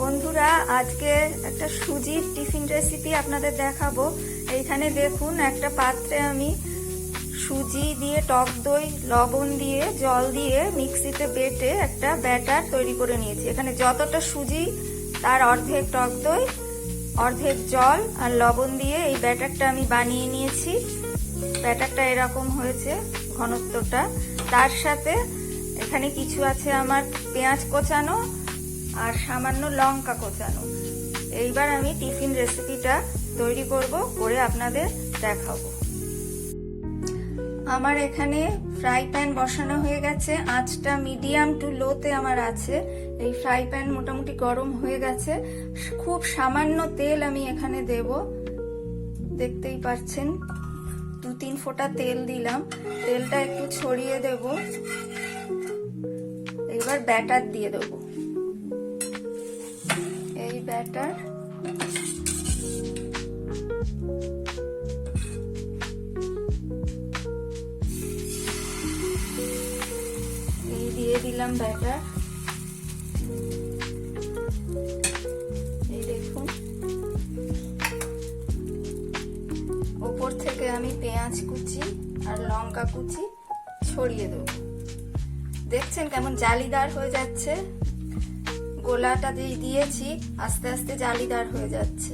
বন্ধুরা, আজকে একটা সুজির টিফিন রেসিপি আপনাদের দেখাবো। এইখানে দেখুন, একটা পাত্রে আমি সুজি দিয়ে, টক দই, লবণ দিয়ে, জল দিয়ে মিক্সিতে বেটে একটা ব্যাটার তৈরি করে নিয়েছি। এখানে যতটা সুজি তার অর্ধেক টক দই, অর্ধেক জল আর লবণ দিয়ে এই ব্যাটারটা আমি বানিয়ে নিয়েছি। ব্যাটারটা এরকম হয়েছে ঘনত্বটা। তার সাথে এখানে কিছু আছে আমার পেঁয়াজ কোচানো আর সামান্য লঙ্কা কোচানো। এইবার আমি টিফিন রেসিপিটা তৈরি করে আপনাদের দেখাবো। আমার এখানে ফ্রাই প্যান বসানো হয়ে গেছে, আঁচটা মিডিয়াম টু লোতে আমার আছে। এই ফ্রাই প্যান মোটামুটি গরম হয়ে গেছে। খুব সামান্য তেল আমি এখানে দেব, দেখতেই পাচ্ছেন 2-3 ফোঁটা তেল দিলাম। তেলটা একটু ছড়িয়ে দেব। এবার ব্যাটার দিয়ে দেব। এই ব্যাটার দিয়ে দিলাম ব্যাটার। এই দেখুন, ওপর থেকে আমি পেঁয়াজ কুচি আর লঙ্কা কুচি ছড়িয়ে দেব। দেখছেন কেমন জালিদার হয়ে যাচ্ছে। গোলাটা দিয়েছি, আস্তে আস্তে জালিদার হয়ে যাচ্ছে।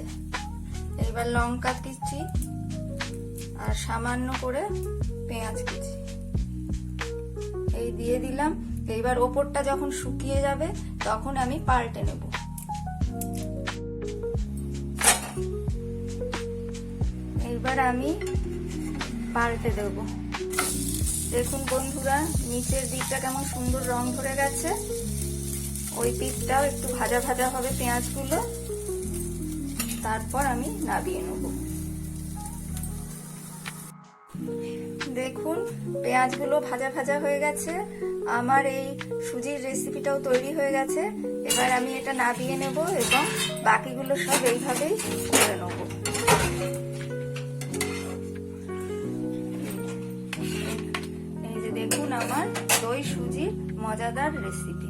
এইবার লঙ্কা কুচি আর সামান্য করে পেঁয়াজ কুচি এই দিয়ে দিলাম। এইবার ওপরটা যখন শুকিয়ে যাবে তখন আমি পাল্টে নেব। এইবার আমি পাল্টে দেব। দেখুন বন্ধুরা, নিচের দিকটা কেমন সুন্দর রং ধরে গেছে। ওই পিঠটাও একটু ভাজা ভাজা হবে পেঁয়াজগুলো। তারপর আমি নামিয়ে নেব। দেখুন, পেঁয়াজগুলো ভাজা ভাজা হয়ে গেছে। আমার এই সুজির রেসিপিটাও তৈরি হয়ে গেছে। এবার আমি এটা নামিয়ে নেব এবং বাকিগুলো সব এইভাবেই করে নেব। এই যে দেখুন, আমার দই সুজির মজাদার রেসিপি।